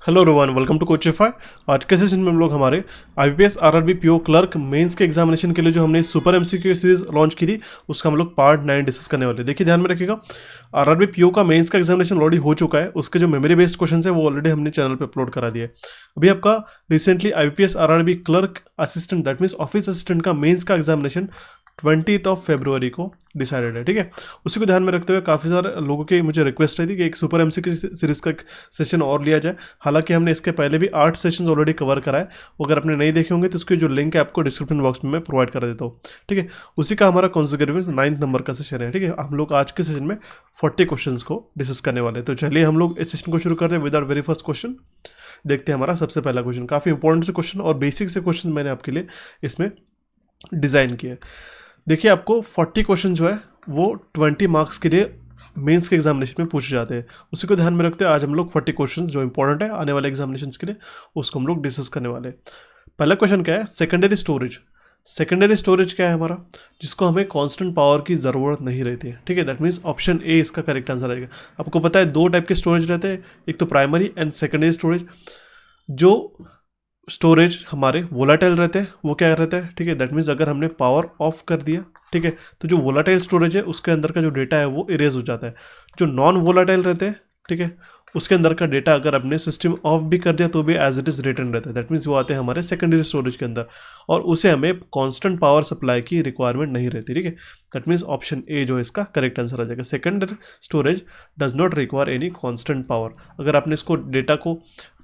Hello Rohan, welcome to Coachify. आज के session में हम लोग हमारे IPS RRB PO clerk mains के एग्जामिनेशन के लिए जो हमने सुपर एमसीक्यू सीरीज लॉन्च की थी उसका हम लोग पार्ट 9 डिस्कस करने वाले हैं। देखिए ध्यान में रखिएगा, आरआरबी पीओ का मेंस का एग्जामिनेशन ऑलरेडी हो चुका है। उसके जो मेमोरी बेस्ड क्वेश्चन है वो ऑलरेडी हमने चैनल पर अपलोड करा दिया है। अभी आपका recently IPS RRB clerk assistant that means office assistant का मेंस का एग्जामिनेशन 20 फरवरी को डिसाइडेड है। ठीक है, उसी को ध्यान में रखते हुए काफ़ी सारे लोगों की मुझे रिक्वेस्ट रही थी कि एक सुपर एमसीक्यू सीरीज का एक सेशन और लिया जाए। हालांकि हमने इसके पहले भी 8 सेशंस ऑलरेडी कवर करा है। वो अगर आपने नहीं देखे होंगे तो उसकी जो लिंक है आपको डिस्क्रिप्शन बॉक्स में मैं प्रोवाइड करा देता हूँ। ठीक है, उसी का हमारा कॉन्सेक्यूटिव 9th नंबर का सेशन है। ठीक है, हम लोग आज के सेशन में 40 क्वेश्चन को डिस्कस करने वाले हैं। तो चलिए हम लोग इस सेशन को शुरू करते हैं with our very first question. देखते हैं हमारा सबसे पहला क्वेश्चन, काफ़ी इंपॉर्टेंट से क्वेश्चन और बेसिक से क्वेश्चन मैंने आपके लिए इसमें डिज़ाइन किया है। देखिए आपको 40 क्वेश्चन जो है वो 20 मार्क्स के लिए मेंस के एग्जामिनेशन में पूछे जाते हैं। उसी को ध्यान में रखते हैं आज हम लोग 40 क्वेश्चन जो इंपॉर्टेंट है आने वाले एग्जामिनेशन के लिए उसको हम लोग डिस्कस करने वाले हैं। पहला क्वेश्चन क्या है, सेकेंडरी स्टोरेज। सेकेंडरी स्टोरेज क्या है हमारा, जिसको हमें कांस्टेंट पावर की ज़रूरत नहीं रहती है। ठीक है, दैट मीन्स ऑप्शन ए इसका करेक्ट आंसर रहेगा। आपको पता है 2 टाइप के स्टोरेज रहते हैं, एक तो प्राइमरी एंड सेकेंडरी स्टोरेज। जो स्टोरेज हमारे वोलाटाइल रहते हैं वो क्या रहता है, ठीक है, दैट मीन्स अगर हमने पावर ऑफ कर दिया, ठीक है, तो जो वोलाटाइल स्टोरेज है उसके अंदर का जो डेटा है वो इरेज हो जाता है। जो नॉन वोलाटाइल रहते हैं, ठीक है, उसके अंदर का डेटा अगर अपने सिस्टम ऑफ भी कर दिया तो भी एज इट इज रिटर्न रहता है। दैट मीन्स वो आते हैं हमारे सेकेंडरी स्टोरेज के अंदर और उसे हमें कांस्टेंट पावर सप्लाई की रिक्वायरमेंट नहीं रहती। ठीक है, दैट मीन्स ऑप्शन ए जो इसका करेक्ट आंसर आ जाएगा। Secondary storage does not require any constant power. अगर आपने इसको डेटा को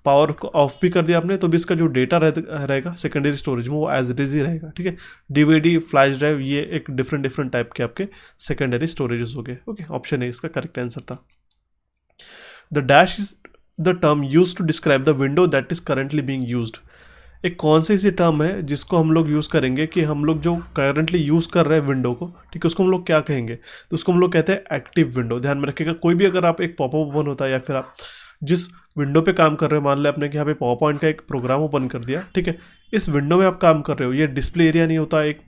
पावर को ऑफ भी कर दिया आपने तो भी इसका जो डेटा रहेगा सेकेंडरी स्टोरेज में वो एज इट इज ही रहेगा। ठीक है, डीवीडी, फ्लैश ड्राइव, ये एक डिफरेंट टाइप के आपके सेकेंडरी स्टोरेजेस हो गए। ओके, ऑप्शन ए इसका करेक्ट आंसर था। The dash is the term use to describe the window that is currently being used. एक कौन सी ऐसी टर्म है जिसको हम लोग यूज़ करेंगे कि हम लोग जो करंटली यूज़ कर रहे हैं विंडो को, ठीक है, उसको हम लोग क्या कहेंगे, तो उसको हम लोग कहते हैं एक्टिव विंडो। ध्यान में रखिएगा, कोई भी अगर आप एक पॉपअप ओपन होता है या फिर आप जिस विंडो पे काम कर रहे हो, मान लें आपने कि यहाँ पे पावर पॉइंट का एक प्रोग्राम ओपन कर दिया, ठीक है, इस विंडो में आप काम कर रहे हो, ये डिस्प्ले एरिया नहीं होता, एक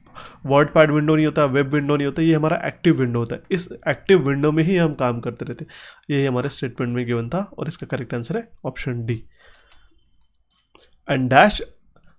वर्ड पैड विंडो नहीं होता, वेब विंडो नहीं होता, ये हमारा एक्टिव विंडो होता है। इस एक्टिव विंडो में ही हम काम करते रहते हैं। यही हमारे स्टेटमेंट में गिवन था और इसका करेक्ट आंसर है option D. And dash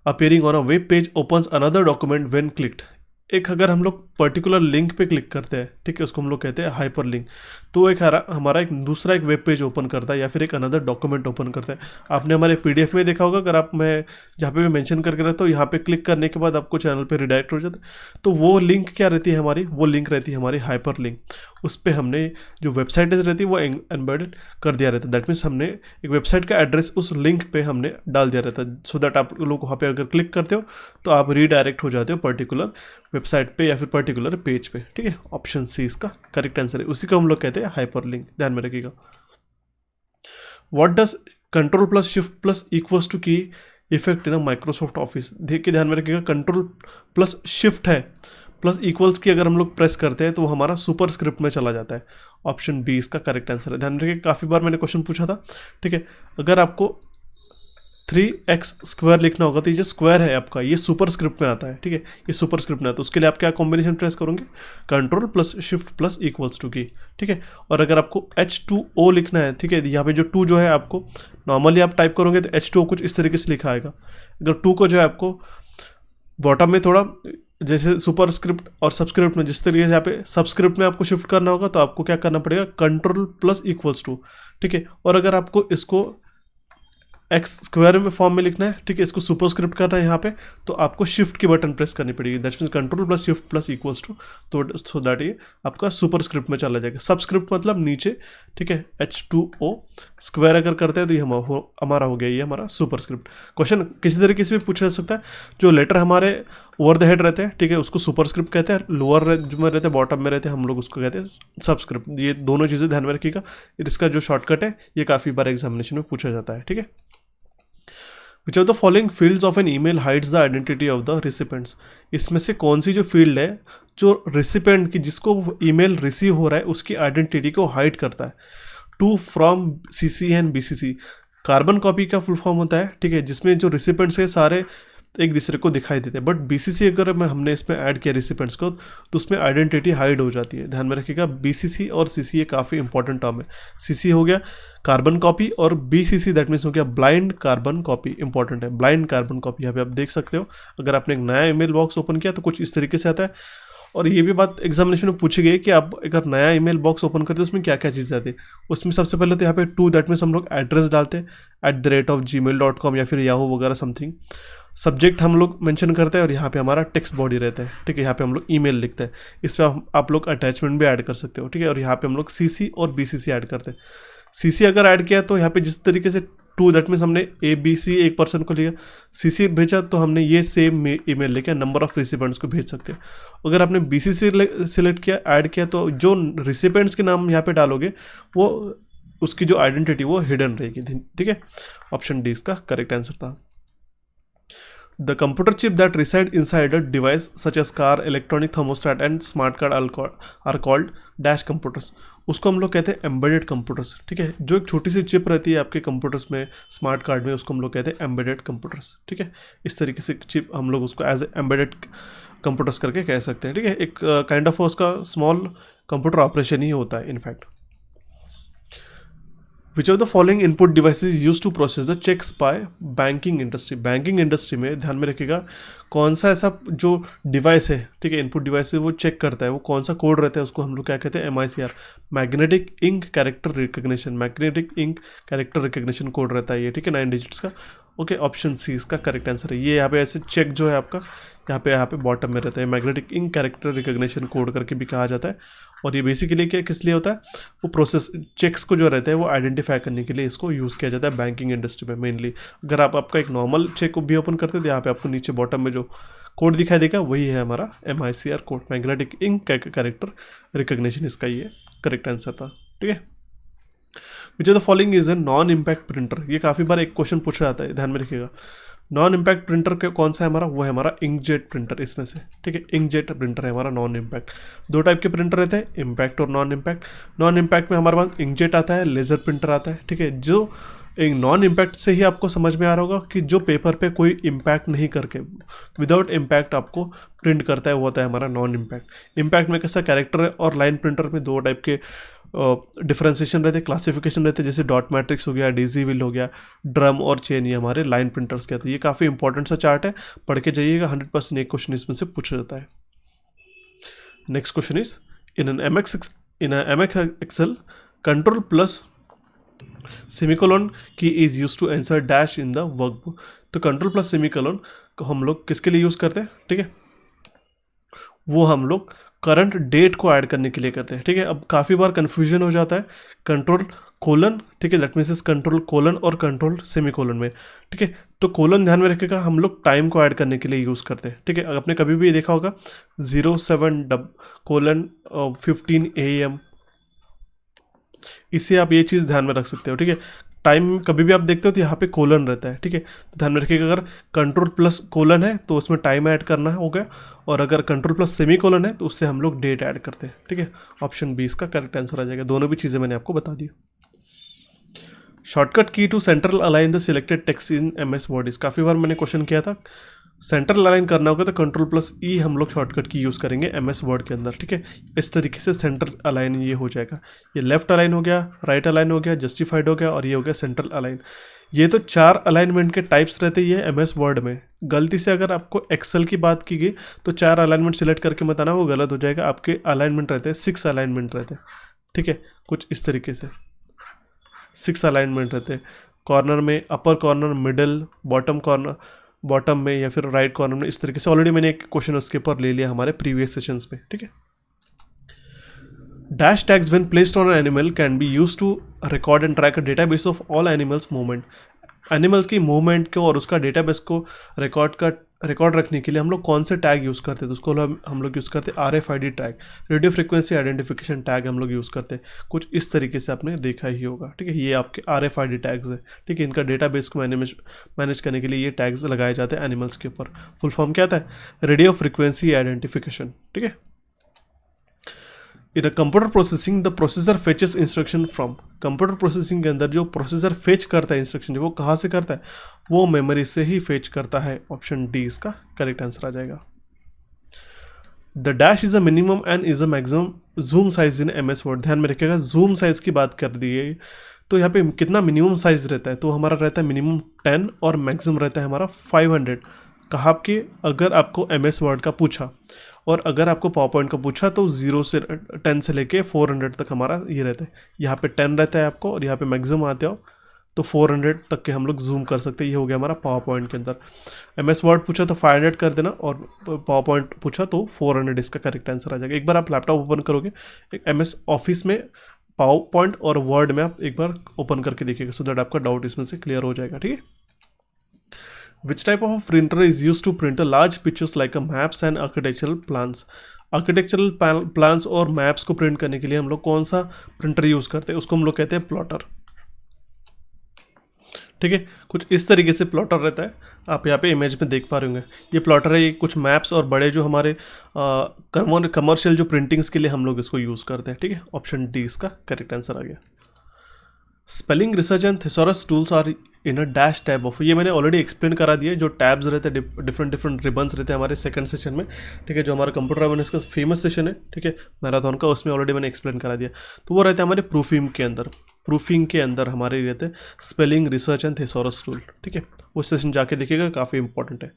appearing on a web page opens another document when clicked. एक अगर हम लोग पर्टिकुलर लिंक पे क्लिक करते हैं, ठीक है, उसको हम लोग कहते हैं हाइपर लिंक, तो एक हमारा एक दूसरा एक वेब पेज ओपन करता है या फिर एक अनदर डॉक्यूमेंट ओपन करता है। आपने हमारे पीडीएफ में देखा होगा, अगर आप मैं जहाँ पे मैं मेंशन करके रहता हूँ यहाँ पे क्लिक करने के बाद आपको चैनल पे रिडायरेक्ट हो जाता है। तो वो लिंक क्या रहती है हमारी, वो लिंक रहती है हमारी हाइपर लिंक। उस पर हमने जो वेबसाइट रहती है वो एम्बेडेड कर दिया रहता है। दैट मीन्स हमने एक वेबसाइट का एड्रेस उस लिंक पे हमने डाल दिया रहता है, सो दैट आप लोग वहाँ पे अगर क्लिक करते हो तो आप रीडायरेक्ट हो जाते हो पर्टिकुलर वेबसाइट पे या फिर पर्टिकुलर पेज पे। ठीक है, ऑप्शन सी इसका करेक्ट आंसर है। उसी को हम लोग कहते हैं हाइपर लिंक। ध्यान में रखिएगा। What does control plus shift plus equals to key effect in a Microsoft Office. देखिए ध्यान में रखिएगा, कंट्रोल प्लस शिफ्ट है प्लस इक्वल्स की अगर हम लोग प्रेस करते हैं तो वो हमारा सुपर स्क्रिप्ट में चला जाता है। ऑप्शन बी इसका करेक्ट आंसर है। ध्यान रखिए, काफ़ी बार मैंने क्वेश्चन पूछा था, ठीक है, अगर आपको 3x² लिखना होगा तो ये जो स्क्वायर है आपका ये सुपर स्क्रिप्ट में आता है। ठीक है, ये सुपर स्क्रिप्ट में आता है, उसके लिए आप क्या कॉम्बिनेशन प्रेस करोगे, control plus shift plus equals to key. ठीक है, और अगर आपको H2O लिखना है, ठीक है, यहाँ पे जो 2 जो है आपको नॉर्मली आप टाइप करोगे तो H2O कुछ इस तरीके से लिखा आएगा। अगर 2 को जो है आपको बॉटम में थोड़ा जैसे सुपर स्क्रिप्ट और सबस्क्रिप्ट में जिस तरीके से यहाँ पे सबस्क्रिप्ट में आपको शिफ्ट करना होगा तो आपको क्या करना पड़ेगा, कंट्रोल प्लस इक्वल्स टू। ठीक है, और अगर आपको इसको x² में फॉर्म में लिखना है, ठीक है, इसको सुपर स्क्रिप्ट करना है यहाँ पे, तो आपको शिफ्ट की बटन प्रेस करनी पड़ेगी। That means control plus shift plus equals to, तो सो दैट ये आपका सुपर स्क्रिप्ट में चला जाएगा। सबस्क्रिप्ट मतलब नीचे, ठीक है, H2O स्क्वायर अगर करते हैं तो ये हमारा हो गया, ये हमारा सुपर स्क्रिप्ट। क्वेश्चन किसी तरीके से भी पूछा जा सकता है। जो लेटर हमारे ओवर द हेड रहते हैं, ठीक है, उसको सुपर स्क्रिप्ट कहते हैं, लोअर में रहते हैं, बॉटम में रहते हैं, हम लोग उसको कहते हैं सबस्क्रिप्ट। ये दोनों चीज़ें ध्यान में रखिएगा। इसका जो शॉर्टकट है ये काफ़ी बार एग्जामिनेशन में पूछा जाता है। ठीक है, which of the following fields of an email hides the identity of the recipients. इसमें से कौन सी जो फील्ड है जो रिसिपेंट की, जिसको ईमेल रिसीव हो रहा है, उसकी आइडेंटिटी को हाइड करता है। To from CC and BCC, carbon copy का फुल फॉर्म होता है, ठीक है, जिसमें जो रिसिपेंट्स है सारे एक दूसरे को दिखाई देते हैं। बट बीसीसी अगर हमने इसमें ऐड किया रिसिपेंट्स को तो उसमें आइडेंटिटी हाइड हो जाती है। ध्यान में रखिएगा, बीसीसी और सीसी ये काफ़ी इंपॉर्टेंट टर्म है। सीसी हो गया कार्बन कॉपी और बीसीसी दैट मीन्स हो गया ब्लाइंड कार्बन कॉपी। इंपॉर्टेंट है ब्लाइंड कार्बन कॉपी। यहाँ पे आप देख सकते हो, अगर आपने एक नया ईमेल बॉक्स ओपन किया तो कुछ इस तरीके से आता है। और ये भी बात एग्जामिनेशन में पूछी गई कि आप अगर नया ईमेल बॉक्स ओपन करते हैं उसमें क्या क्या चीज़ आती है। उसमें सबसे पहले तो यहाँ पे टू दैट मीन्स हम लोग एड्रेस डालते हैं @gmail.com या फिर याहू वगैरह समथिंग। सब्जेक्ट हम लोग मेंशन करते हैं और यहाँ पे हमारा टेक्स्ट बॉडी रहता है, ठीक है। यहाँ पे हम लोग ईमेल लिखते हैं, इस पर आप लोग अटैचमेंट भी ऐड कर सकते हो, ठीक है। और यहाँ पे हम लोग सीसी और बीसीसी ऐड करते हैं। सीसी अगर ऐड किया तो यहाँ पे जिस तरीके से टू दैट मीन्स हमने ABC एक पर्सन को लिया, सीसी भेजा तो हमने ये सेम ईमेल लेके नंबर ऑफ रिसिपेंट्स को भेज सकते हैं। अगर आपने BCC सिलेक्ट किया ऐड किया तो जो रिसिपेंट्स के नाम यहाँ पे डालोगे वो उसकी जो आइडेंटिटी वो हिडन रहेगी, ठीक है। ऑप्शन डी इसका करेक्ट आंसर था। The computer chip that reside inside a device such as car, electronic thermostat and smart card are called dash computers। उसको हम लोग कहते हैं एम्बेडेड कंप्यूटर्स, ठीक है। जो एक छोटी सी चिप रहती है आपके कंप्यूटर्स में, स्मार्ट कार्ड में, उसको हम लोग कहते हैं एम्बेडेड कंप्यूटर्स, ठीक है। इस तरीके से चिप हम लोग उसको एज एम्बेडेड कंप्यूटर्स करके कह सकते हैं, ठीक है। एक काइंड ऑफ उसका स्मॉल कंप्यूटर ऑपरेशन ही होता है in fact. Which of the following input devices use to process the cheques by banking industry. Banking industry में ध्यान में रखिएगा कौन सा ऐसा जो डिवाइस है, ठीक है, इनपुट डिवाइस है वो चेक करता है, वो कौन सा कोड रहता है, उसको हम लोग क्या कहते हैं MICR, magnetic ink character recognition. Magnetic ink character recognition code रहता है ये, ठीक है, 9 डिजिट्स का। ओके, ऑप्शन सी इसका करेक्ट आंसर है। ये यहाँ पे ऐसे चेक जो है आपका यहाँ पे बॉटम में रहता है, magnetic ink character recognition code करके भी कहा जाता है। और ये बेसिकली क्या किस लिए होता है, वो प्रोसेस चेक्स को जो रहता है वो आइडेंटिफाई करने के लिए इसको यूज़ किया जाता है बैंकिंग इंडस्ट्री में मेनली। अगर आपका एक नॉर्मल चेक भी ओपन करते तो यहाँ पे आपको नीचे बॉटम में जो कोड दिखाई देगा वही है हमारा MICR code, magnetic ink character recognition. इसका ये करेक्ट आंसर था, ठीक है। Which of the following is a non impact printer. ये काफ़ी बार एक क्वेश्चन पूछा जाता है, ध्यान में रखिएगा। नॉन इम्पैक्ट प्रिंटर के कौन सा है हमारा, वो है हमारा इंकजेट प्रिंटर इसमें से, ठीक है। इंकजेट प्रिंटर है हमारा नॉन इम्पैक्ट। दो टाइप के प्रिंटर रहते हैं, इम्पैक्ट और नॉन इम्पैक्ट। नॉन इम्पैक्ट में हमारे पास इंकजेट आता है, लेज़र प्रिंटर आता है, ठीक है। जो एक नॉन इम्पैक्ट से ही आपको समझ में आ रहा होगा कि जो पेपर पे कोई इम्पैक्ट नहीं करके विदाउट इम्पैक्ट आपको प्रिंट करता है वो होता है हमारा नॉन इम्पैक्ट। इम्पैक्ट में कैसा कैरेक्टर है और लाइन प्रिंटर में दो टाइप के डिफ्रेंसिएशन रहते हैं, क्लासिफिकेशन रहते हैं, जैसे डॉट मैट्रिक्स हो गया, डेजी व्हील हो गया, ड्रम और चेन, ये हमारे लाइन प्रिंटर्स कहते हैं। ये काफ़ी इंपॉर्टेंट सा चार्ट है, पढ़ के जाइएगा, 100% एक क्वेश्चन इसमें से पूछा जाता है। Next question is in MX Excel control plus semicolon key is use to answer dash in the workbook. तो कंट्रोल प्लस सेमीकोलन को हम लोग किसके लिए यूज़ करते हैं, ठीक है, वो हम लोग करंट डेट को ऐड करने के लिए करते हैं, ठीक है। अब काफ़ी बार कन्फ्यूजन हो जाता है कंट्रोल कोलन, ठीक है, दैट मीन्स कंट्रोल कोलन और कंट्रोल सेमीकोलन में, ठीक है। तो कोलन ध्यान में रखिएगा हम लोग टाइम को ऐड करने के लिए यूज़ करते हैं, ठीक है। अगर आपने कभी भी देखा होगा 07:15 AM, इससे आप ये चीज़ ध्यान में रख सकते हो, ठीक है। टाइम कभी भी आप देखते हो तो यहाँ पे कोलन रहता है, ठीक है। तो ध्यान में रखिएगा अगर कंट्रोल प्लस कोलन है तो उसमें टाइम ऐड करना हो गया, और अगर कंट्रोल प्लस सेमी कोलन है तो उससे हम लोग डेट ऐड करते हैं, ठीक है। ऑप्शन बी इसका करेक्ट आंसर आ जाएगा। दोनों भी चीज़ें मैंने आपको बता दी। Shortcut key to central align the selected text in MS Word is. काफ़ी बार मैंने क्वेश्चन किया था, सेंट्रल अलाइन करना होगा तो कंट्रोल प्लस E हम लोग शॉर्टकट की यूज़ करेंगे MS वर्ड के अंदर, ठीक है। इस तरीके से सेंट्रल अलाइन ये हो जाएगा। ये लेफ्ट अलाइन हो गया, राइट अलाइन हो गया, जस्टिफाइड हो गया, और ये हो गया सेंट्रल अलाइन। ये तो 4 अलाइनमेंट के टाइप्स रहते हैं ये MS वर्ड में। गलती से अगर आपको एक्सेल की बात की गई तो 4 अलाइनमेंट सिलेक्ट करके बताना, वो गलत हो जाएगा। आपके अलाइनमेंट रहते हैं 6 अलाइनमेंट रहते हैं, ठीक है, कुछ इस तरीके से 6 अलाइनमेंट रहते हैं। कॉर्नर में अपर corner, middle, bottom corner, bottom में, या फिर राइट कॉर्नर में, इस तरीके से। ऑलरेडी मैंने एक क्वेश्चन उसके ऊपर ले लिया हमारे प्रीवियस सेशंस में, ठीक है। Dash tags when placed on an animal can be used to record and track a database of all animals movement. Animals की मूवमेंट को और उसका डेटाबेस को रिकॉर्ड रखने के लिए हम लोग कौन से टैग यूज़ करते हैं, तो उसको हम लोग यूज़ करते हैं RFID tag, radio frequency identification tag हम लोग यूज़ करते हैं। कुछ इस तरीके से आपने देखा ही होगा, ठीक है। ये आपके RFID टैग्स है, ठीक है। इनका डेटाबेस को मैनेज करने के लिए ये टैग्स लगाए जाते हैं एनिमल्स के ऊपर। फुल फॉर्म क्या आता है, रेडियो फ्रिक्वेंसी आइडेंटिफिकेशन, ठीक है। In a computer processing the processor fetches instruction from, computer processing के अंदर जो प्रोसेसर फेच करता है इंस्ट्रक्शन वो कहाँ से करता है, वो मेमोरी से ही फेच करता है। ऑप्शन डी इसका करेक्ट आंसर आ जाएगा। The dash is a minimum and is a maximum zoom size in M S Word, ध्यान में रखिएगा जूम साइज की बात कर दी है, तो यहाँ पे कितना मिनिमम साइज रहता है, तो हमारा रहता है मिनिमम 10 और मैक्सिमम रहता है हमारा 500। कहा कि अगर आपको एम एस वर्ड का पूछा और अगर आपको पावर पॉइंट का पूछा तो 0 से 10 से लेके 400 तक हमारा ये रहता है। यहाँ पे 10 रहता है आपको और यहाँ पे मैक्सिमम आते हो तो 400 तक के हम लोग जूम कर सकते हैं। ये हो गया हमारा पावर पॉइंट के अंदर। एम एस वर्ड पूछा तो 500 कर देना और पावर पॉइंट पूछा तो 400 इसका करेक्ट आंसर आ जाएगा। एक बार आप लैपटॉप ओपन करोगे, एम एस ऑफिस में पावर पॉइंट और वर्ड में आप एक बार ओपन करके देखिएगा, सो दैट आपका डाउट इसमें से क्लियर हो जाएगा। ठीक है। Which type of printer is used to print the large pictures like a maps and architectural plans? Architectural plans और मैप्स को प्रिंट करने के लिए हम लोग कौन सा प्रिंटर यूज़ करते हैं, उसको हम लोग कहते हैं प्लॉटर। ठीक है, कुछ इस तरीके से प्लॉटर रहता है, आप यहाँ पे इमेज में देख पा रहे होंगे। ये प्लॉटर है, ये कुछ मैप्स और बड़े जो हमारे कमर्शियल जो प्रिंटिंग्स के लिए हम लोग इसको यूज़ करते हैं। ठीक है, ऑप्शन डी इसका करेक्ट आंसर आ गया। Spelling research and thesaurus tools are in a dash tab of, ये मैंने ऑलरेडी एक्सप्लेन करा दिया है। जो टैब्स रहते हैं डिफरेंट रिबन्स रहते हैं हमारे सेकंड सेशन में। ठीक है, जो हमारा कंप्यूटर अवेयरनेस का फेमस सेशन है, ठीक है, मैराथन का, उसमें ऑलरेडी मैंने एक्सप्लेन करा दिया। तो वो रहता है हमारे प्रूफिंग के अंदर। प्रूफिंग के अंदर हमारे रहते हैं spelling research and thesaurus tool. ठीक है, वो सेशन जाके देखिएगा, काफ़ी इंपॉर्टेंट है।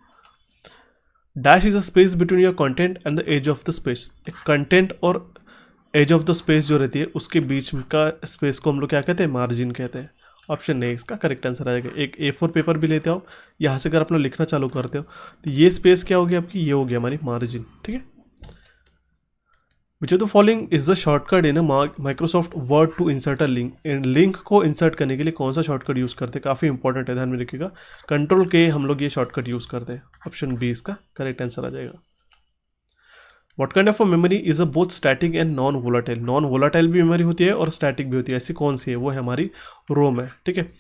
Dash is a space between your content and the edge of the space. Content और एज ऑफ द स्पेस जो रहती है उसके बीच का स्पेस को हम लोग क्या कहते हैं, मार्जिन कहते हैं। ऑप्शन ए इसका करेक्ट आंसर आ जाएगा। एक A4 पेपर भी लेते हो, यहाँ से अगर अपना लिखना चालू करते हो तो ये स्पेस क्या होगी आपकी, ये हो गया हमारी मार्जिन। ठीक है। Which of the following is the shortcut in Microsoft Word to insert a link. Link को इंसर्ट करने के लिए कौन सा शॉर्टकट यूज़ करते हैं, काफ़ी इंपॉर्टेंट है, ध्यान में रखिएगा। Ctrl+K हम लोग ये शॉर्टकट यूज़ करते हैं। ऑप्शन बी इसका करेक्ट आंसर आ जाएगा। What kind of a memory is a both static and non volatile. Non volatile भी मेमोरी होती है और स्टैटिक भी होती है। ऐसी कौन सी है, वो है हमारी रोम है। ठीक है,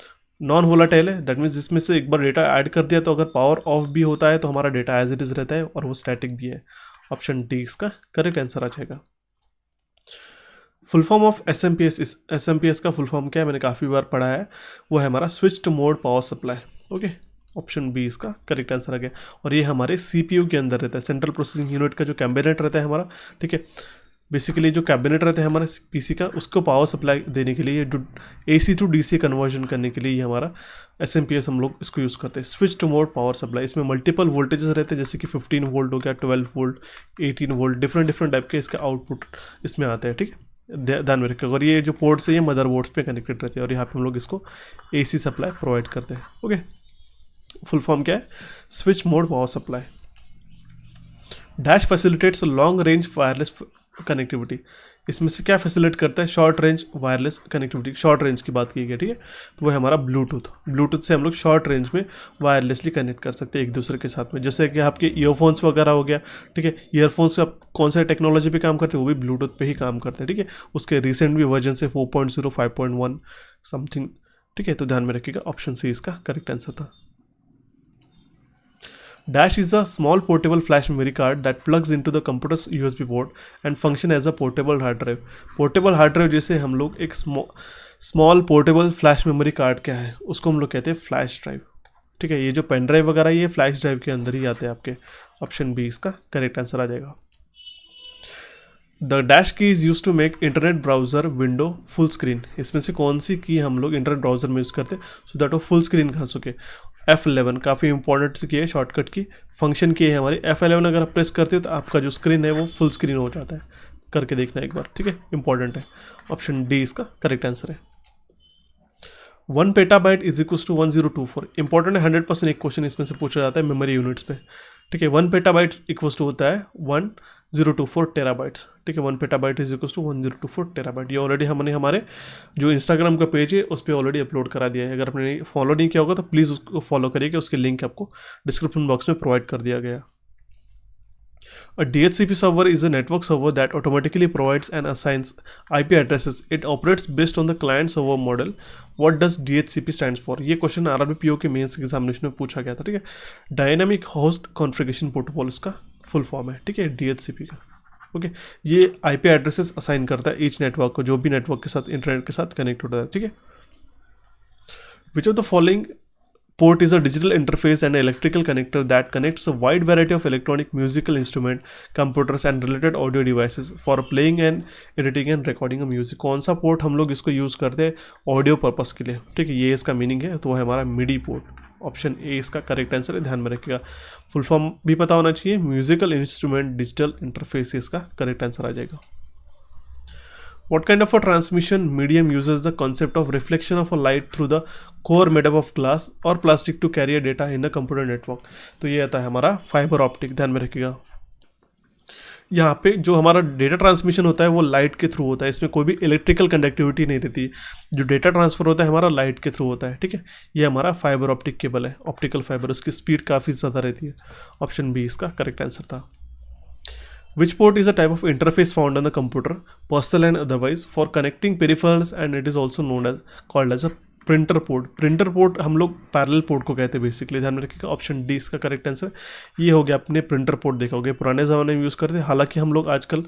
नॉन वोलाटाइल है, दैट मीन्स जिसमें से एक बार डेटा ऐड कर दिया तो अगर पावर ऑफ भी होता है तो हमारा डेटा एज इट इज़ रहता है, और वो स्टैटिक भी है। ऑप्शन डी इसका करेक्ट आंसर आ जाएगा। फुल फॉर्म ऑफ एस का फुल फॉर्म क्या है, मैंने काफ़ी बार पढ़ा है, वो है हमारा switched mode power supply. Okay, option B इसका करेक्ट आंसर आ गया। और ये हमारे CPU के अंदर रहता है, सेंट्रल प्रोसेसिंग यूनिट का जो कैबिनेट रहता है हमारा। ठीक है, बेसिकली जो कैबिनेट रहता है हमारे PC का, उसको पावर सप्लाई देने के लिए, AC टू DC कन्वर्जन करने के लिए ये हमारा SMPS हम लोग इसको यूज़ करते हैं। Switch to mode power supply, इसमें मल्टीपल वोल्टेजेस रहते हैं, जैसे कि 15 वोल्ट हो गया, 12 वोल्ट, 18 वोल्ट, डिफरेंट टाइप के इसका आउटपुट इसमें आते हैं। ठीक है, ध्यान में रखिएगा। और ये जो पोर्ट्स है ये मदर बोर्ड्स पे कनेक्टेड रहते हैं, और यहाँ पे हम लोग इसको AC सप्लाई प्रोवाइड करते हैं। ओके, फुल फॉर्म क्या है, switch mode power supply. Dash facilitates long range wireless connectivity, इसमें से क्या फैसिलिटेट करता है, short range wireless connectivity. Short range की बात की गई, ठीक है, तो वो है हमारा ब्लूटूथ से हम लोग शॉर्ट रेंज में वायरलेसली कनेक्ट कर सकते हैं एक दूसरे के साथ में। जैसे कि आपके ईयरफोन्स वगैरह हो गया, ठीक है, ईयरफोन्स आप कौन सा टेक्नोलॉजी पे काम करते हैं, वो भी ब्लूटूथ पे ही काम करते हैं। ठीक है, उसके रिसेंट भी वर्जन से 4.0 5.1 समथिंग। ठीक है, तो ध्यान में रखिएगा, ऑप्शन सी इसका करेक्ट आंसर था। Dash is a small portable flash memory card that plugs into the computer's USB port and function as a portable hard drive. Portable hard drive जैसे हम लोग एक small portable flash memory card क्या है, उसको हम लोग कहते हैं फ्लैश ड्राइव। ठीक है, ये जो पेन ड्राइव वगैरह ये फ्लैश ड्राइव के अंदर ही आते हैं आपके। ऑप्शन बी इसका करेक्ट आंसर आ जाएगा। The dash key is use to make internet browser window full screen, इसमें से कौन सी की हम लोग इंटरनेट ब्राउजर में यूज़ करते हैं सो दैट वो फुल स्क्रीन खा सके। F11 काफ़ी इंपॉर्टेंट की है, शॉर्टकट की फंक्शन की है हमारी। F11 अगर आप प्रेस करते हो तो आपका जो स्क्रीन है वो फुल स्क्रीन हो जाता है, करके देखना एक बार। ठीक है, इंपॉर्टेंट है। ऑप्शन डी इसका करेक्ट आंसर है। 1 petabyte is equal to 1024, important है, 100% एक क्वेश्चन इसमें से पूछा जाता है मेमोरी यूनिट्स पे। ठीक है, 1 पेटाबाइट इक्वल टू होता है 1024 टेराबाइट्स। ठीक है, 1 petabyte is equal to 1024 terabyte. ये ऑलरेडी हमने हमारे जो इंस्टाग्राम का पेज है उस पर ऑलरेडी अपलोड करा दिया है। अगर आपने फॉलो नहीं किया होगा तो प्लीज़ उसको फॉलो करिएगा, उसके लिंक आपको डिस्क्रिप्शन बॉक्स में प्रोवाइड कर दिया गया। A DHCP server is a network server that automatically provides and assigns IP addresses. It operates based on the client server model. What does DHCP stands for? ये question RRB PO के mains examination में पूछा गया था। ठीक है, dynamic host configuration protocol इसका full form है। ठीक है, DHCP का। ओके, ये आईपी एड्रेसेस असाइन करता है ईच नेटवर्क को, जो भी नेटवर्क के साथ इंटरनेट के साथ कनेक्ट होता है, ठीक है। Which of the following port is a digital interface and electrical connector that connects a wide variety of electronic musical instrument, computers and related audio devices for playing and editing and recording a music। कौन सा port हम लोग इसको use करते हैं audio purpose के लिए, ठीक है, ये इसका मीनिंग है, तो वो है हमारा मिडी पोर्ट। ऑप्शन ए इसका करेक्ट आंसर है, ध्यान में रखिएगा। फुल फॉर्म भी पता होना चाहिए, म्यूजिकल इंस्ट्रूमेंट डिजिटल इंटरफेस, इसका करेक्ट आंसर आ जाएगा। What kind of a transmission medium uses the concept of reflection of a light through the core made up of glass or plastic to carry a data in a computer network? तो ये आता है हमारा fibre optic, ध्यान में रखिएगा। यहाँ पे जो हमारा डेटा ट्रांसमिशन होता है वो लाइट के थ्रू होता है, इसमें कोई भी इलेक्ट्रिकल कंडक्टिविटी नहीं रहती, जो डेटा ट्रांसफर होता है हमारा लाइट के थ्रू होता है, ठीक है। ये हमारा फाइबर ऑप्टिक केबल है, ऑप्टिकल फाइबर, उसकी स्पीड काफ़ी ज़्यादा रहती है। ऑप्शन बी इसका करेक्ट आंसर था। Which port is a type of interface found on the computer, personal and otherwise, for connecting peripherals and it is also known as called as a printer port। Printer port हम लोग parallel port को कहते हैं basically, ध्यान में रखिएगा। Option D इसका correct answer ये हो गया। आपने प्रिंटर पोर्ट देखा होगा, पुराने ज़माने में यूज़ करते, हालांकि हम लोग आजकल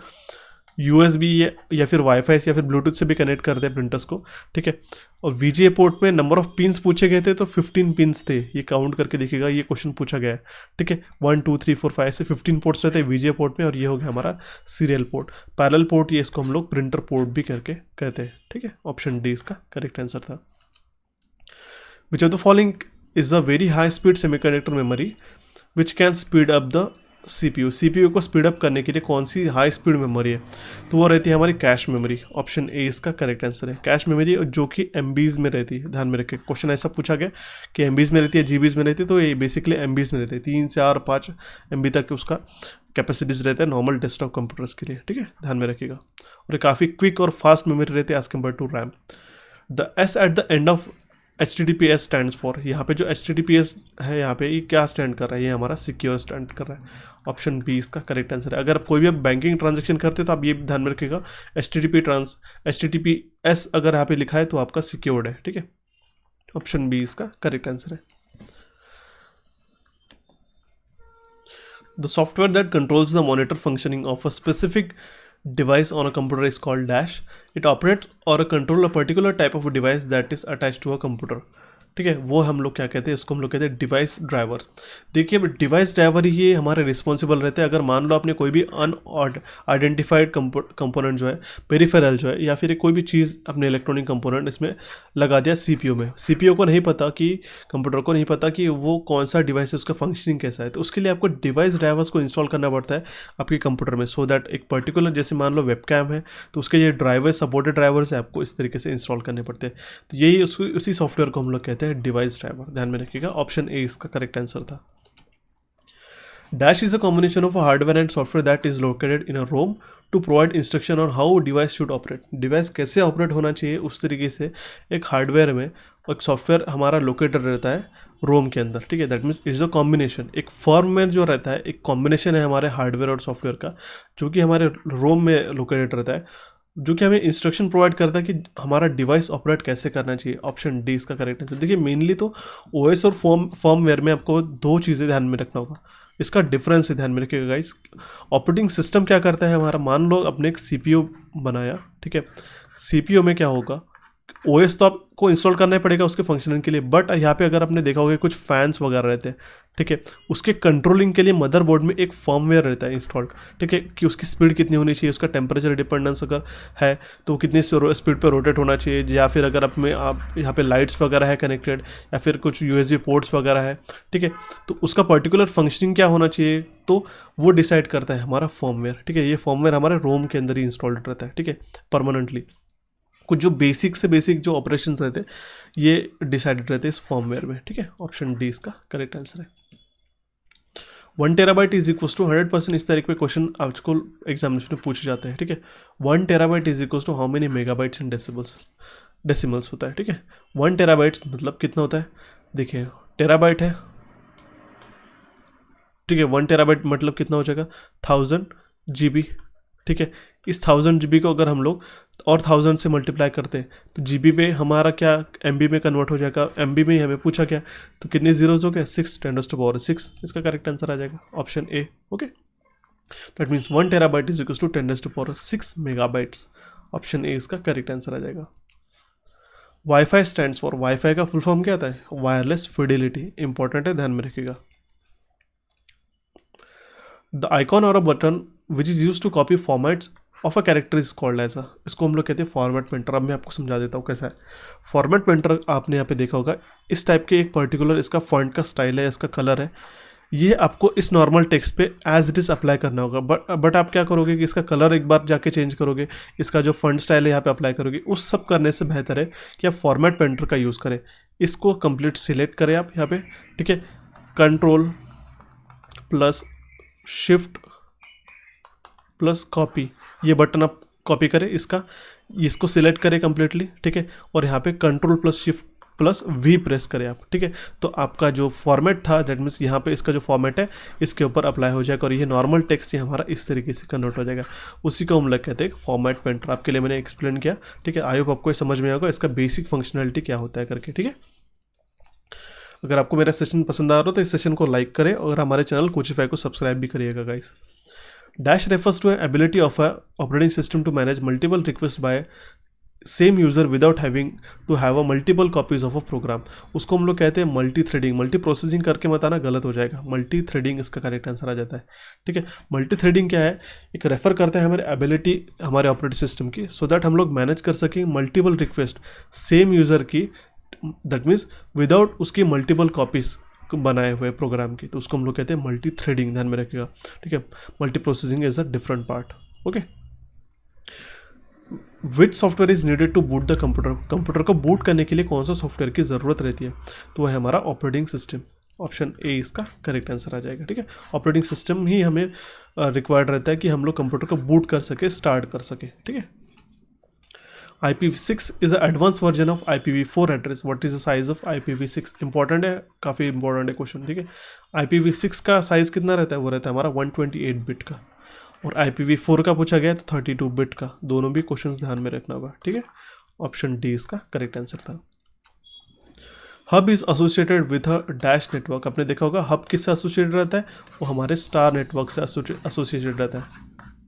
USB या फिर वाईफाई से या फिर ब्लूटूथ से भी कनेक्ट करते हैं प्रिंटर्स को, ठीक है। और VGA पोर्ट में नंबर ऑफ पिन्स पूछे गए थे तो 15 पिन्स थे, ये काउंट करके देखिएगा, ये क्वेश्चन पूछा गया है, ठीक है। 1 2 3 4 5 ऐसे 15 पोर्ट्स रहते हैं VGA पोर्ट में, और ये हो गया हमारा सीरियल पोर्ट। पैरेलल पोर्ट ये इसको हम लोग प्रिंटर पोर्ट भी करके कहते हैं, ठीक है। ऑप्शन डी इसका करेक्ट आंसर था। विच of the following is a very high speed semiconductor memory which can speed up the CPU को स्पीड अप करने के लिए कौन सी हाई स्पीड मेमोरी है, तो वो रहती है हमारी कैश मेमोरी। ऑप्शन ए इसका करेक्ट आंसर है, कैश मेमोरी, जो कि MBs में रहती है। ध्यान में रखें, क्वेश्चन ऐसा पूछा गया कि MBs में रहती है GBs में रहती है, तो ये बेसिकली MBs में रहती है। 3 4 5 MB तक उसका कैपेसिटीज रहता है नॉर्मल डेस्कटॉप कंप्यूटर्स के लिए, ठीक है, ध्यान में रखिएगा। और ये काफ़ी क्विक और फास्ट मेमोरी रहती है as compare to RAM. The S at the end of HTTPS stand for, यहाँ पे जो HTTPS है यहाँ पे ये क्या स्टैंड कर रहा है, ये हमारा सिक्योर स्टैंड कर रहा है। ऑप्शन बी इसका करेक्ट आंसर है। अगर आप कोई भी बैंकिंग ट्रांजेक्शन करते हैं तो आप ये ध्यान में रखिएगा, HTTPS अगर यहाँ पे लिखा है तो आपका सिक्योर्ड है, ठीक है। ऑप्शन बी इसका करेक्ट आंसर है। The software that controls the monitor functioning of a specific device on a computer is called dash। it operates or control a particular type of device that is attached to a computer, ठीक है। वो हम लोग क्या कहते हैं, इसको हम लोग कहते हैं डिवाइस ड्राइवर। देखिए अब डिवाइस ड्राइवर ये हमारे रिस्पॉन्सिबल रहते हैं। अगर मान लो आपने कोई भी अनआइडेंटिफाइड कंपोनेंट जो है, पेरिफेरल जो है, या फिर कोई भी चीज़ अपने इलेक्ट्रॉनिक कंपोनेंट इसमें लगा दिया CPU में, CPU को नहीं पता कि, कंप्यूटर को नहीं पता कि वो कौन सा डिवाइस है, उसका फंक्शनिंग कैसा है, तो उसके लिए आपको डिवाइस ड्राइवर्स को इंस्टॉल करना पड़ता है आपके कंप्यूटर में, सो दैट एक पर्टिकुलर, जैसे मान लो वेबकैम है तो उसके ये ड्राइवर सपोर्टेड ड्राइवर्स है, आपको इस तरीके से इंस्टॉल करने पड़ते हैं। तो यही उसी सॉफ्टवेयर को हम लोग कहते हैं डिवाइस ड्राइवर, ध्यान में रखिएगा। ऑप्शन ए इसका करेक्ट आंसर था। Dash is a combination of hardware and software that is located in a ROM to provide instruction on how device should operate. Device कैसे ऑपरेट होना चाहिए उस तरीके से एक हार्डवेयर में एक सॉफ्टवेयर हमारा लोकेटेड रहता है रोम के अंदर, ठीक है। That means is a combination, एक फर्मवेयर जो रहता है एक कॉम्बिनेशन है हमारे हार्डवेयर और सॉफ्टवेयर का, जो कि हमारे रोम में लोकेटेड रहता है, जो कि हमें इंस्ट्रक्शन प्रोवाइड करता है कि हमारा डिवाइस ऑपरेट कैसे करना चाहिए। ऑप्शन डी इसका करेक्ट आंसर। देखिए मेनली तो OS और फर्मवेयर में आपको 2 चीज़ें ध्यान में रखना होगा, इसका डिफरेंस है, ध्यान में रखिएगा गाइस। ऑपरेटिंग सिस्टम क्या करता है हमारा, मान लो अपने एक CPU बनाया, ठीक है, CPU में क्या होगा, OS तो आपको इंस्टॉल करना ही पड़ेगा उसके फंक्शनिंग के लिए, बट यहाँ पे अगर आपने देखा होगा कुछ फैंस वगैरह रहते हैं, ठीक है, उसके कंट्रोलिंग के लिए मदरबोर्ड में एक फर्मवेयर रहता है इंस्टॉल्ड, ठीक है, कि उसकी स्पीड कितनी होनी चाहिए, उसका टेम्परेचर डिपेंडेंस अगर है तो कितनी स्पीड पे रोटेट होना चाहिए, या फिर अगर आप यहाँ पे लाइट्स वगैरह है कनेक्टेड, या फिर कुछ USB पोर्ट्स वगैरह है, ठीक है, तो उसका पर्टिकुलर फंक्शनिंग क्या होना चाहिए, तो वो डिसाइड करता है हमारा फर्मवेयर, ठीक है। ये फर्मवेयर हमारे रोम के अंदर ही इंस्टॉल्ड रहता है, ठीक है, परमानेंटली। कुछ जो बेसिक से बेसिक जो ऑपरेशन रहते हैं ये डिसाइडेड रहते हैं इस फर्मवेयर में, ठीक है। ऑप्शन डी इसका करेक्ट आंसर है। 1 TB इज इक्वल टू 100%, इस तरीके के क्वेश्चन आपको एग्जामिनेशन में पूछे जाते हैं, ठीक है। 1 TB is equal to how many megabytes and decimals होता है, ठीक है। 1 TB मतलब कितना होता है, देखिए टेराबाइट है, ठीक है। 1 TB मतलब कितना हो जाएगा 1000 GB, ठीक है। इस 1000 GB को अगर हम लोग और 1000 से मल्टीप्लाई करते हैं तो GB में हमारा क्या MB में कन्वर्ट हो जाएगा, MB में ही हमें पूछा गया, तो कितने जीरोज हो गए 6 × 10⁻⁶, इसका करेक्ट आंसर आ जाएगा option A, okay. That means 1 terabyte is equal to 10⁻6 megabytes. Option A इसका करेक्ट आंसर आ जाएगा। वाईफाई स्टैंड्स फॉर, वाईफाई का फुल फॉर्म क्या आता है? Wireless Fidelity. इंपॉर्टेंट है, ध्यान में रखिएगा। The icon or a button which is use to copy formats of a character is called ऐसा, इसको हम लोग कहते हैं फॉर्मेट पेंटर। अब मैं आपको समझा देता हूँ कैसा है फॉर्मेट पेंटर। आपने यहाँ पे देखा होगा इस टाइप के एक पर्टिकुलर इसका फॉन्ट का स्टाइल है, इसका कलर है, ये आपको इस नॉर्मल टेक्स्ट पे एज इट इज़ अप्लाई करना होगा। बट आप क्या करोगे कि इसका कलर एक बार जाके चेंज करोगे, इसका जो फॉन्ट स्टाइल है यहाँ पे अप्लाई करोगे। उस सब करने से बेहतर है कि आप फॉर्मेट पेंटर का यूज़ करें। इसको कंप्लीट सिलेक्ट करें आप यहाँ पे, ठीक है। Control plus shift plus copy, ये बटन आप कॉपी करें इसको सिलेक्ट करें कम्प्लीटली, ठीक है। और यहाँ पे control plus shift plus V press करें आप, ठीक है। तो आपका जो फॉर्मेट था दैट मीन्स यहाँ पे इसका जो फॉर्मेट है इसके ऊपर अप्लाई हो जाएगा और ये नॉर्मल टेक्स्ट ये हमारा इस तरीके से कन्वर्ट हो जाएगा। उसी को हम लोग कहते हैं फॉर्मेट पेंटर। आपके लिए मैंने एक्सप्लेन किया, ठीक है। आई होप आपको समझ में आएगा इसका बेसिक फंक्शनलिटी क्या होता है करके, ठीक है। अगर आपको मेरा सेशन पसंद आ रहा हो तो इस सेशन को लाइक करें और हमारे चैनल कोचिफाई को सब्सक्राइब भी करिएगा guys. Dash refers to ability of a operating system to manage multiple request by same user without having to have a multiple copies of a program. उसको हम लोग कहते हैं मल्टी थ्रेडिंग। मल्टी प्रोसेसिंग करके बताना गलत हो जाएगा, मल्टी थ्रेडिंग इसका करेक्ट आंसर आ जाता है, ठीक है। मल्टी थ्रेडिंग क्या है? एक रेफर करते हैं हमारे एबिलिटी हमारे ऑपरेटिंग सिस्टम की, सो दैट हम लोग मैनेज कर सकें मल्टीपल रिक्वेस्ट सेम यूज़र की, दैट मीन्स विदाउट उसकी मल्टीपल कॉपीज बनाए हुए प्रोग्राम की। तो उसको हम लोग कहते हैं मल्टी थ्रेडिंग, ध्यान में रखिएगा, ठीक है। Multi processing is a different part, okay. Which software is needed to boot the computer? Computer को बूट करने के लिए कौन सा सॉफ्टवेयर की ज़रूरत रहती है? तो वह है हमारा ऑपरेटिंग सिस्टम। ऑप्शन ए इसका करेक्ट आंसर आ जाएगा, ठीक है। ऑपरेटिंग सिस्टम ही हमें रिक्वायर्ड रहता है कि हम लोग कंप्यूटर को बूट कर सके, स्टार्ट कर सके, ठीक है। IPv6 is an advanced version of IPv4 address. What is the size of IPv6? Important है, काफ़ी इंपॉर्टेंट है क्वेश्चन, ठीक है। IPv6 का साइज़ कितना रहता है? वो रहता है हमारा 128 बिट का, और IPv4 का पूछा गया तो 32 बिट का। दोनों भी क्वेश्चंस ध्यान में रखना होगा, ठीक है। ऑप्शन डी इसका करेक्ट आंसर था। Hub is associated with a dash network. आपने देखा होगा हब किससे एसोसिएटेड रहता है? वो हमारे स्टार नेटवर्क से एसोसिएटेड रहता है,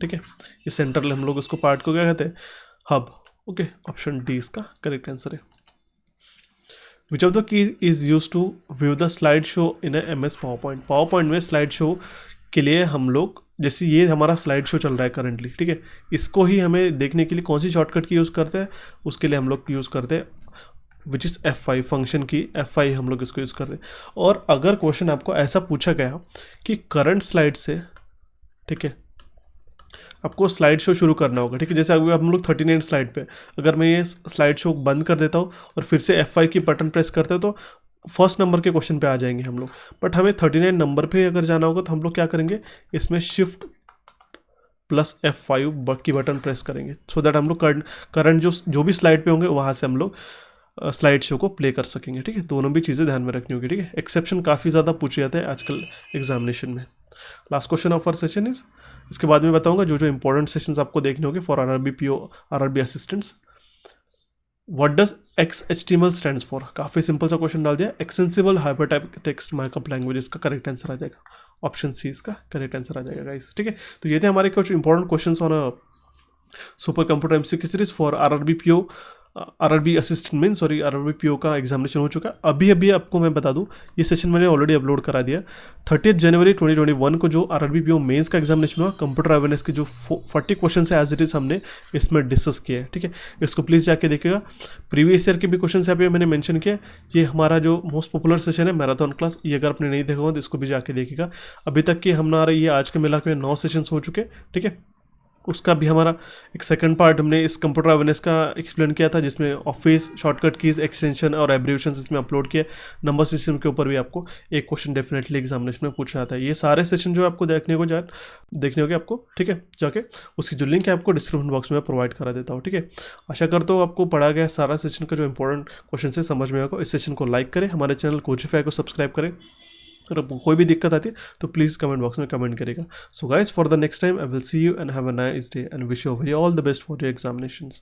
ठीक है। ये सेंट्रल हम लोग उसको पार्ट को क्या कहते हैं? Hub, okay. ऑप्शन डी इसका करेक्ट आंसर है। Which of the key is use to view the slide show in MS PowerPoint? PowerPoint में स्लाइड शो के लिए हम लोग, जैसे ये हमारा स्लाइड शो चल रहा है करंटली, ठीक है, इसको ही हमें देखने के लिए कौन सी शॉर्टकट की यूज़ करते हैं? उसके लिए हम लोग यूज़ करते हैं विच इज़ F5 फंक्शन की, F5 हम लोग इसको यूज़ करते हैं। और अगर क्वेश्चन आपको ऐसा पूछा गया कि करंट स्लाइड से, ठीक है, आपको स्लाइड शो शुरू करना होगा, ठीक है। जैसे अभी हम लोग 39 स्लाइड पे, अगर मैं ये स्लाइड शो बंद कर देता हूँ और फिर से F5 की बटन प्रेस करते हैं तो फर्स्ट नंबर के क्वेश्चन पे आ जाएंगे हम लोग। बट हमें 39 नंबर पे अगर जाना होगा तो हम लोग क्या करेंगे? इसमें शिफ्ट प्लस F5 की बटन प्रेस करेंगे, सो दैट हम लोग करंट जो भी स्लाइड पे होंगे वहाँ से हम लोग स्लाइड शो को प्ले कर सकेंगे, ठीक है। दोनों भी चीज़ें ध्यान में रखनी होगी, ठीक है। एक्सेप्शन काफ़ी ज़्यादा पूछे जाते हैं आजकल एग्जामिनेशन में। Last question of our session is, इसके बाद में बताऊंगा जो जो इंपॉर्टेंट सेशंस आपको देखने होंगे for RRB PO RRB assistants. What does XHTML stands for? काफ़ी सिंपल सा क्वेश्चन डाल दिया। Extensible hypertype text markup language, इसका करेक्ट आंसर आ जाएगा। ऑप्शन सी इसका करेक्ट आंसर आ जाएगा गाइस, ठीक है। तो ये थे हमारे कुछ important questions on super computer MCQ series for RRB PO RRB assistant mean RRB PO का एग्जामिनेशन हो चुका है। अभी आपको मैं बता दूं, ये सेशन मैंने ऑलरेडी अपलोड करा दिया। 30 जनवरी 2021 को जो RRB PO मेंस का एग्जामिनेशन हुआ, कंप्यूटर अवेयरनेस के जो 40 क्वेश्चन है एज इट इज़ हमने इसमें डिस्कस किया है, ठीक है। इसको प्लीज़ जाके देखिएगा। प्रीवियस ईयर के भी क्वेश्चन यहाँ पे मैंने मेंशन किया। ये हमारा जो मोस्ट पॉपुलर सेशन है मैराथन क्लास, ये अगर आपने नहीं देखा हो तो इसको भी जाके देखिएगा। अभी तक के हमारा ये आज के मिला के 9 सेशंस हो चुके, ठीक है। उसका भी हमारा एक सेकंड पार्ट हमने इस कंप्यूटर अवेयरनेस का एक्सप्लेन किया था, जिसमें ऑफिस शॉर्टकट कीज एक्सटेंशन और एब्रिविएशंस इसमें अपलोड किए। नंबर सिस्टम के ऊपर भी आपको एक क्वेश्चन डेफिनेटली एग्जामिनेशन में पूछा जाता है। ये सारे सेशन जो आपको देखने होंगे आपको, ठीक है, जाके उसकी जो लिंक है आपको डिस्क्रिप्शन बॉक्स में प्रोवाइड करा देता हूँ, ठीक है। आशा करता हूँ आपको पढ़ा गया सारा सेशन का जो इंपॉर्टेंट क्वेश्चन से समझ में आएगा। इस सेशन को लाइक करें, हमारे चैनल कोचिफाई को सब्सक्राइब करें। अगर आपको कोई भी दिक्कत आती है तो प्लीज़ कमेंट बॉक्स में कमेंट करेगा। So guys, for the next time I will see you and have a nice day and wish you very all the best for your examinations.